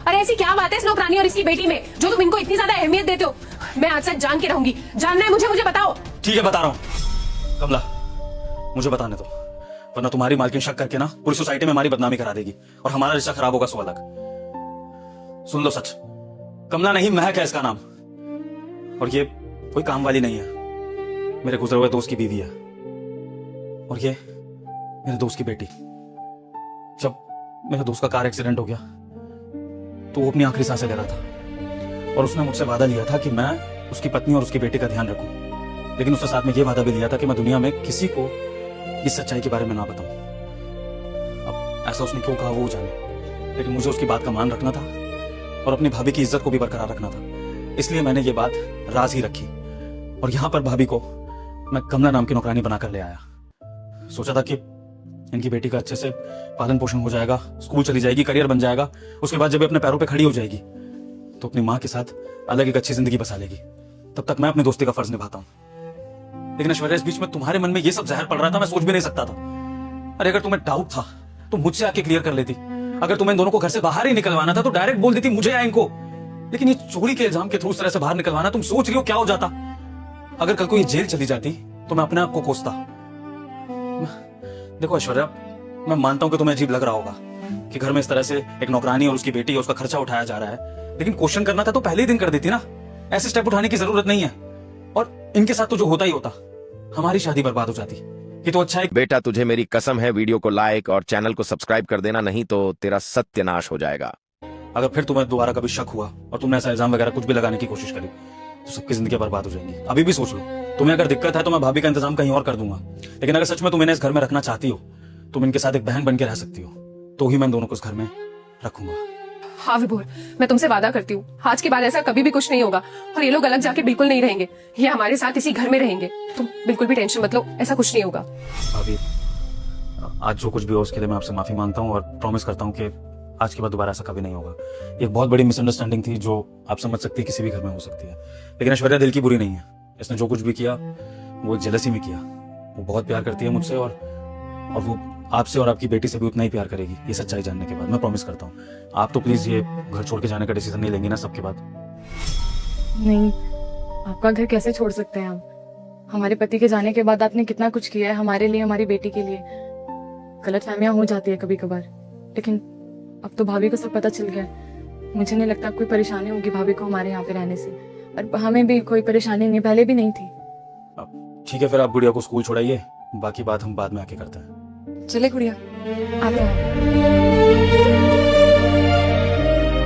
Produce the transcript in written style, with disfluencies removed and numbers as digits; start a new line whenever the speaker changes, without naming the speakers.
अरे ऐसी क्या बात है इस नौकरानी और इसकी बेटी में जो तुम इनको इतनी ज्यादा अहमियत देते हो? मैं आज से जान के रहूंगी। जानना है मुझे बताओ।
ठीक है बता रहा हूँ। कमला मुझे बताने दो, वरना तुम्हारी मालकिन शक करके ना पूरी सोसाइटी में हमारी बदनामी करा देगी और हमारा रिश्ता खराब होगा सो अलग। सुन लो सच, कमला नहीं महक है इसका नाम, और ये कोई काम वाली नहीं है, मेरे गुजरे हुए दोस्त की बीवी है। और ये मेरे दोस्त की बेटी। जब मेरे दोस्त का कार एक्सीडेंट हो गया तो वो अपनी आखिरी सांसें ले रहा था और उसने मुझसे वादा लिया था कि मैं उसकी पत्नी और उसकी बेटी का ध्यान रखूं, लेकिन उसने साथ में ये वादा भी लिया था कि मैं दुनिया में किसी को इस सच्चाई के बारे में ना बताऊं। अब ऐसा उसने क्यों कहा वो जाने, लेकिन मुझे उसकी बात का मान रखना था और अपनी भाभी की इज्जत को भी बरकरार रखना था, इसलिए मैंने ये बात राज ही रखी। और यहां पर भाभी को मैं कमला नाम की नौकरानी बनाकर ले आया। सोचा था कि इनकी बेटी का अच्छे से पालन पोषण हो जाएगा, स्कूल चली जाएगी, करियर बन जाएगा, उसके बाद जब अपने पैरों पे खड़ी हो जाएगी तो अपनी माँ के साथ अलग एक अच्छी जिंदगी बसा लेगी। तब तक मैं अपनी दोस्ती का फर्ज निभाता हूँ। लेकिन ऐश्वर्या, इस बीच में तुम्हारे मन में ये सब जहर पड़ रहा था, मैं सोच भी नहीं सकता था। अरे अगर तुम्हें डाउट था तो मुझसे आके क्लियर कर लेती। अगर तुम्हें इन दोनों को घर से बाहर ही निकलवाना था तो डायरेक्ट बोल देती मुझे या इनको। लेकिन ये चोरी के इल्जाम के थ्रू इस तरह से बाहर निकलवाना, तुम सोच रही हो क्या हो जाता? अगर कल को ये जेल चली जाती तो मैं अपने आप को कोसता। देखो ऐश्वर्या, मैं मानता हूं कि तुम्हें अजीब लग रहा होगा कि घर में इस तरह से एक नौकरानी और उसकी बेटी और उसका खर्चा उठाया जा रहा है, लेकिन क्वेश्चन करना था तो पहले ही दिन कर देती ना। ऐसे स्टेप उठाने की जरूरत नहीं है। और इनके साथ तो जो होता ही होता, हमारी शादी बर्बाद हो जाती। ये तो अच्छा है।
बेटा तुझे मेरी कसम है, वीडियो को लाइक और चैनल को सब्सक्राइब कर देना, नहीं तो तेरा सत्यानाश हो जाएगा।
अगर फिर तुम्हें दोबारा कभी शक हुआ और तुमने ऐसा इल्जाम वगैरह कुछ भी लगाने की कोशिश करी तो सबकी जिंदगी बर्बाद हो जाएंगी। अभी भी सोच लो, तुम्हें अगर दिक्कत है तो मैं भाभी का इंतजाम कहीं और कर दूंगा, लेकिन अगर सच में तुम इन्हें इस घर में रखना चाहती हो, तुम इनके साथ एक बहन बन के रह सकती हो, तो ही मैं दोनों को इस घर में रखूंगा।
हाँ विभोर, मैं तुमसे वादा करती हूँ आज के बाद ऐसा कभी भी कुछ नहीं होगा और ये लोग अलग जाके बिल्कुल नहीं रहेंगे, ये हमारे साथ इसी घर में रहेंगे। तुम बिल्कुल भी टेंशन मत लो, ऐसा कुछ नहीं होगा।
भाभी, आज जो कुछ भी हो उसके लिए मैं आपसे माफी मांगता हूँ और प्रॉमिस करता हूँ कि आज के बाद दोबारा ऐसा कभी नहीं होगा। एक बहुत बड़ी मिसअंडरस्टैंडिंग थी जो आप समझ सकती है किसी भी घर में हो सकती है, लेकिन ऐश्वर्या दिल की बुरी नहीं है। इसने जो कुछ भी किया वो जेलसी में किया। वो बहुत प्यार करती है मुझसे और वो आपसे और आपकी बेटी से भी उतना ही प्यार करेगी, ये सच्चाई जानने के बाद। मैं प्रॉमिस करता हूँ। आप तो प्लीज ये घर छोड़ के जाने का डिसीजन नहीं लेंगी ना सबके बाद?
नहीं, आपका घर कैसे छोड़ सकते हैं हम? हमारे पति के जाने के बाद आपने कितना कुछ किया है हमारे लिए, हमारी बेटी के लिए। गलतफहमियां हो जाती है कभी कभार, लेकिन अब तो भाभी को सब पता चल गया। मुझे नहीं लगता कोई परेशानी होगी भाभी को हमारे यहाँ पे रहने से, और हमें भी कोई परेशानी नहीं, पहले भी नहीं थी।
ठीक है, फिर आप गुड़िया को स्कूल छोड़ाइए, बाकी बात हम बाद में आके करते हैं।
चले गुड़िया, आप